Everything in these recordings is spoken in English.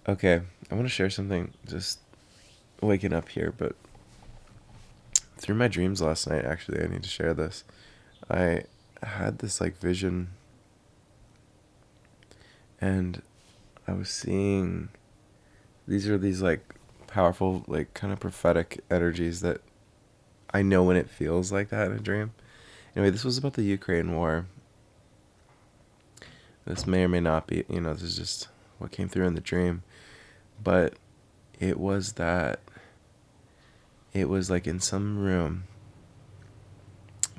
Okay, I want to share something. Just waking up here, but through my dreams last night, actually, I need to share this. I had this like vision, and I was seeing these are these like powerful, like kind of prophetic energies that I know when it feels like that in a dream. Anyway, this was about the Ukraine war. This may or may not be, this is just what came through in the dream. But it was that, it was like in some room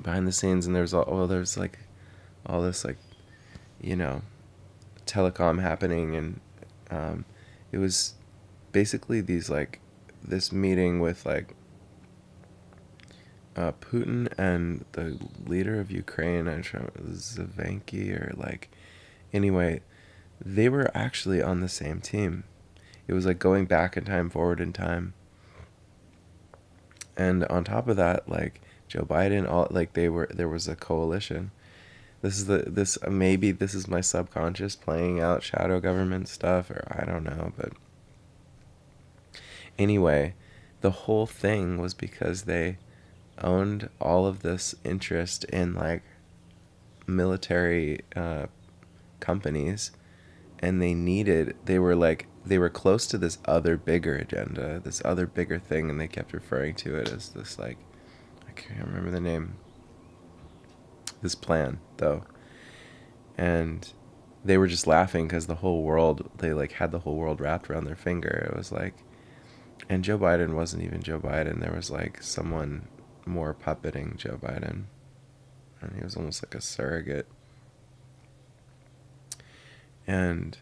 behind the scenes, and there's like all this, like, you know, telecom happening, and it was basically this meeting with like Putin and the leader of Ukraine, I'm sure Zelenskyy or like, anyway, they were actually on the same team. It was like going back in time, forward in time, and on top of that, like Joe Biden, all like there was a coalition. This maybe this is my subconscious playing out shadow government stuff, or I don't know, but anyway, the whole thing was because they owned all of this interest in like military companies, and they were close to this other bigger agenda, this other bigger thing, and they kept referring to it as this, like, I can't remember the name, this plan though. And they were just laughing because they like had the whole world wrapped around their finger. It was like, and Joe Biden wasn't even Joe Biden. There was like someone more puppeting Joe Biden, and he was almost like a surrogate. And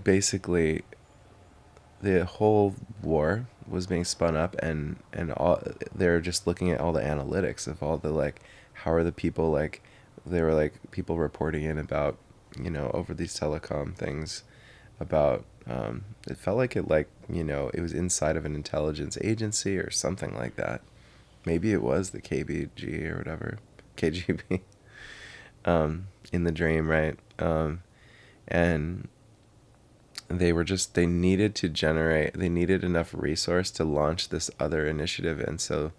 basically, the whole war was being spun up, and all they're just looking at all the analytics of all the, like, how are the people, like, they were like people reporting in about, over these telecom things, about it felt like it, like, it was inside of an intelligence agency or something like that. Maybe it was the KBG or whatever, KGB, in the dream, right? And they needed enough resource to launch this other initiative. And so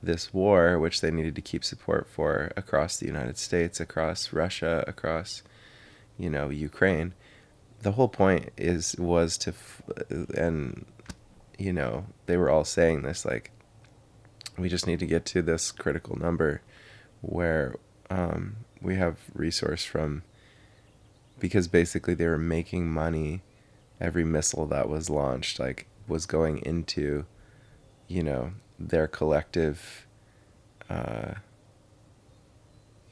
this war, which they needed to keep support for across the United States, across Russia, across, Ukraine, the whole point was to, and, they were all saying this, like, we just need to get to this critical number where we have resource from, because basically they were making money. Every missile that was launched, like, was going into, their collective, uh,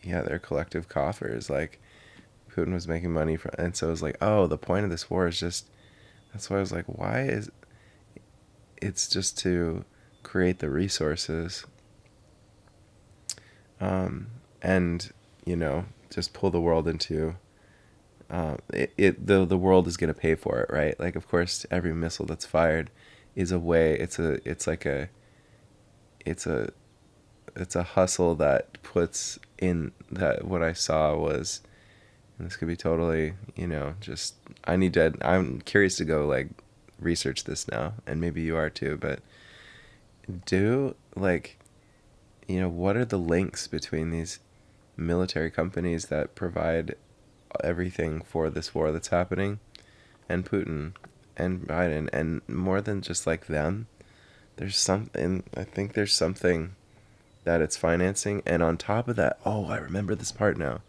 their collective coffers. Like, Putin was making money from, and so it was like, oh, the point of this war is just, that's why I was like, why is, it's just to create the resources, and, just pull the world into, the world is going to pay for it, right? Like, of course, every missile that's fired is a way. It's a it's a hustle that puts in that. What I saw was, and this could be totally, just, I'm curious to go, like, research this now, and maybe you are too. But do, like, what are the links between these military companies that provide everything for this war that's happening, and Putin and Biden, and more than just like them, there's something, I think there's something that it's financing. And on top of that, oh, I remember this part now.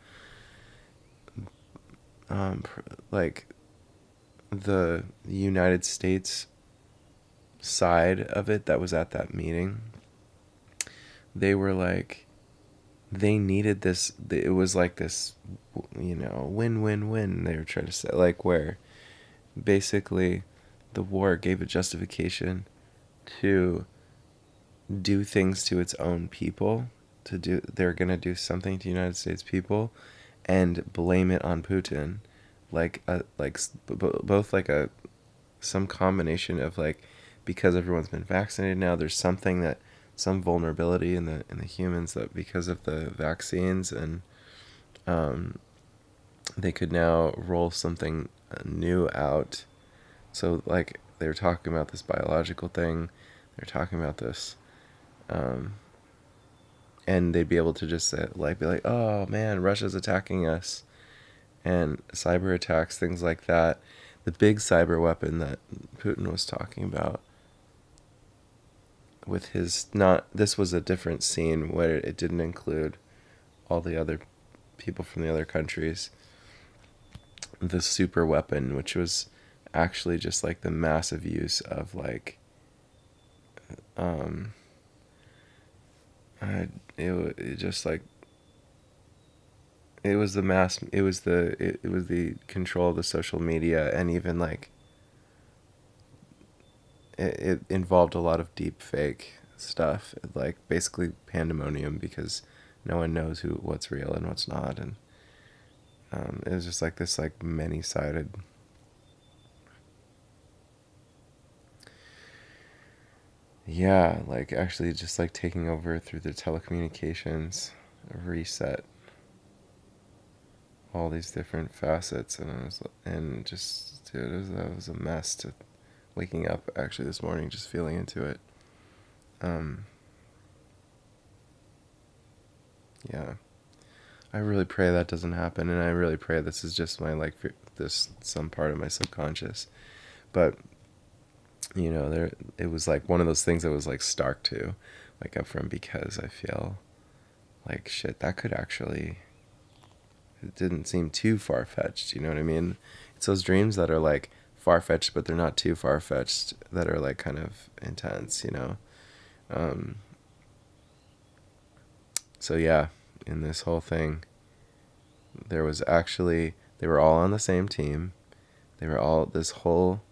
Um, like, the United States side of it that was at that meeting, they were like, they needed this. It was like this, win-win-win. They were trying to say, like, where basically the war gave a justification to do things to its own people. They're gonna do something to United States people, and blame it on Putin, like both like a some combination of, like, because everyone's been vaccinated now, there's something that, some vulnerability in the humans, that because of the vaccines, and they could now roll something new out. So like they were talking about this biological thing, they're talking about this, um, and they'd be able to just say, like be like, oh man, Russia's attacking us, and cyber attacks, things like that. The big cyber weapon that Putin was talking about with his not this was a different scene where it didn't include all the other people from the other countries. The super weapon, which was actually just like the massive use of like um it just like it was the mass it was the control of the social media, and even like it involved a lot of deep fake stuff, like basically pandemonium, because no one knows what's real and what's not. And it was just like this like many-sided, yeah, like actually just like taking over through the telecommunications, reset all these different facets. And and just dude, that was a mess to waking up actually this morning, just feeling into it. um yeah, I really pray that doesn't happen, and I really pray this is just my like this some part of my subconscious. But there, it was like one of those things that was like stark to wake up from, because I feel like shit, that could actually, it didn't seem too far fetched. You know what I mean? It's those dreams that are like far fetched, but they're not too far fetched, that are like kind of intense. Um, so yeah, in this whole thing, there was actually, they were all on the same team. They were all, this whole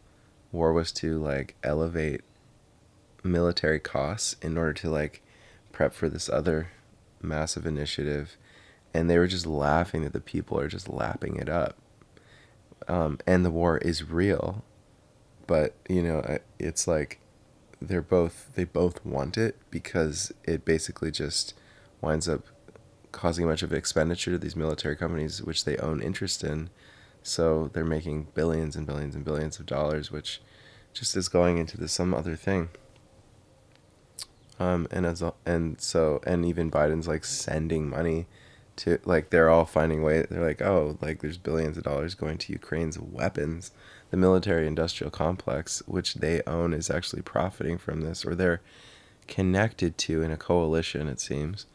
war was to like elevate military costs in order to like prep for this other massive initiative. And they were just laughing that the people are just lapping it up. And the war is real, but it's like they both want it, because it basically just winds up causing much of expenditure to these military companies, which they own interest in. So they're making billions and billions and billions of dollars, which just is going into some other thing. And even Biden's like sending money to, like, they're all finding ways. They're like, oh, like there's billions of dollars going to Ukraine's weapons. The military industrial complex, which they own, is actually profiting from this, or they're connected to in a coalition, it seems.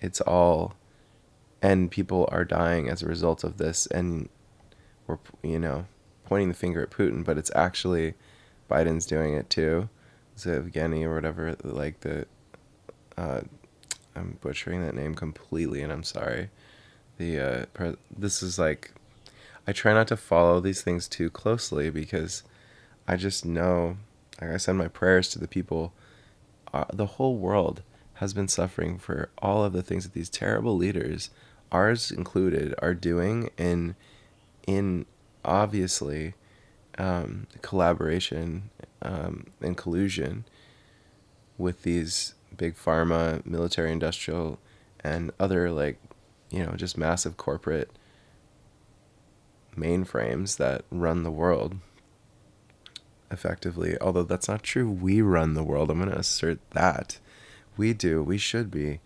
It's all, and people are dying as a result of this, and we're pointing the finger at Putin, but it's actually Biden's doing it too. Evgeny or whatever, like the uh, I'm butchering that name completely, and I'm sorry. This is like, I try not to follow these things too closely, because I just know, like I send my prayers to the people. The whole world has been suffering for all of the things that these terrible leaders, ours included, are doing in obviously collaboration and collusion with these big pharma, military, industrial, and other like just massive corporate mainframes that run the world effectively. Although that's not true. We run the world. I'm going to assert that. We do. We should be.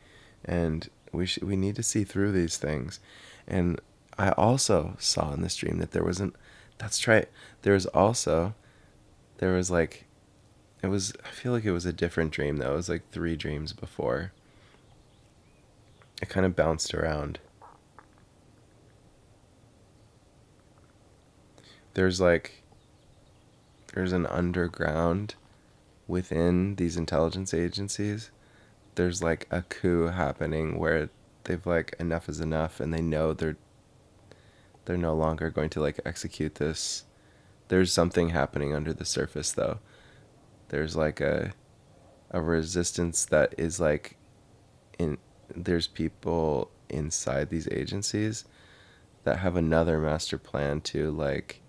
And we need to see through these things. And I also saw in this dream that there wasn't, that's right. There was like, I feel like it was a different dream though. It was like 3 dreams before. It kind of bounced around. There's like, there's an underground within these intelligence agencies. There's like a coup happening where they've like, enough is enough, and they know they're no longer going to like execute this. There's something happening under the surface though. There's like a resistance that is like in there's people inside these agencies that have another master plan to like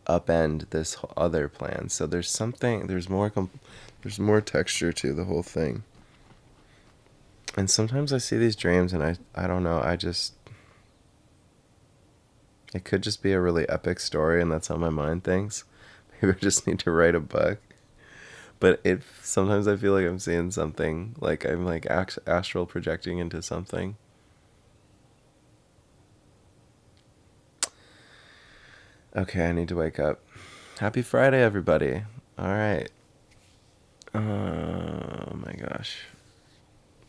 upend this other plan. So there's something, there's more texture to the whole thing. And sometimes I see these dreams and I don't know, I just It could just be a really epic story, and that's how my mind thinks. Maybe I just need to write a book. But it sometimes I feel like I'm seeing something, like I'm like astral projecting into something. Okay, I need to wake up. Happy Friday, everybody. All right. Oh my gosh.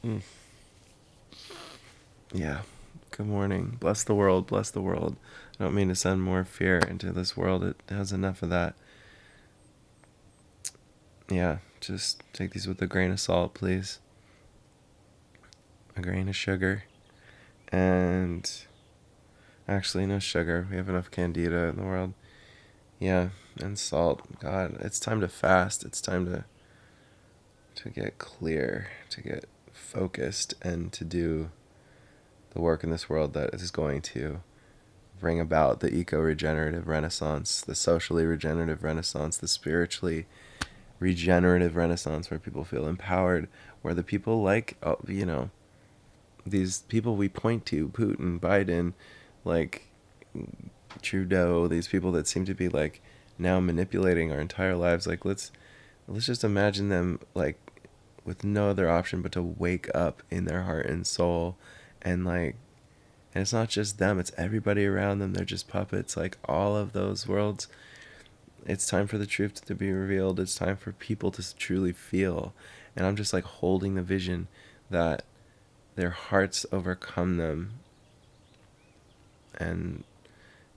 Mm. Yeah. Good morning. Bless the world. Bless the world. I don't mean to send more fear into this world. It has enough of that. Yeah. Just take these with a grain of salt, please. A grain of sugar. And actually, no sugar. We have enough candida in the world. Yeah. And salt. God, it's time to fast. It's time to get clear, to get focused, and to do the work in this world that is going to bring about the eco-regenerative renaissance, the socially regenerative renaissance, the spiritually regenerative renaissance, where people feel empowered, where the people like, these people we point to, Putin, Biden, like Trudeau, these people that seem to be like now manipulating our entire lives, like let's just imagine them like with no other option but to wake up in their heart and soul, and like, and it's not just them, it's everybody around them. They're just puppets, like all of those worlds. It's time for the truth to be revealed. It's time for people to truly feel. And I'm just like holding the vision that their hearts overcome them, and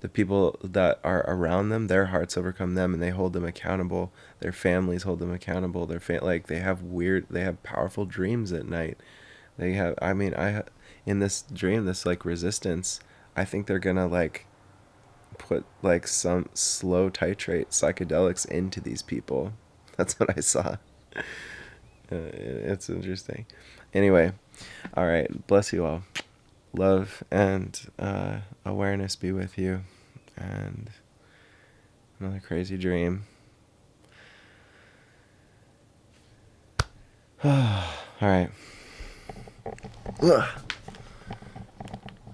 the people that are around them, their hearts overcome them, and they hold them accountable. Their families hold them accountable. Like they have powerful dreams at night. They have, I mean, in this dream, this like resistance, I think they're gonna like put like some slow titrate psychedelics into these people. That's what I saw. It's interesting. Anyway, all right. Bless you all. Love and awareness be with you. And another crazy dream. All right. Ugh.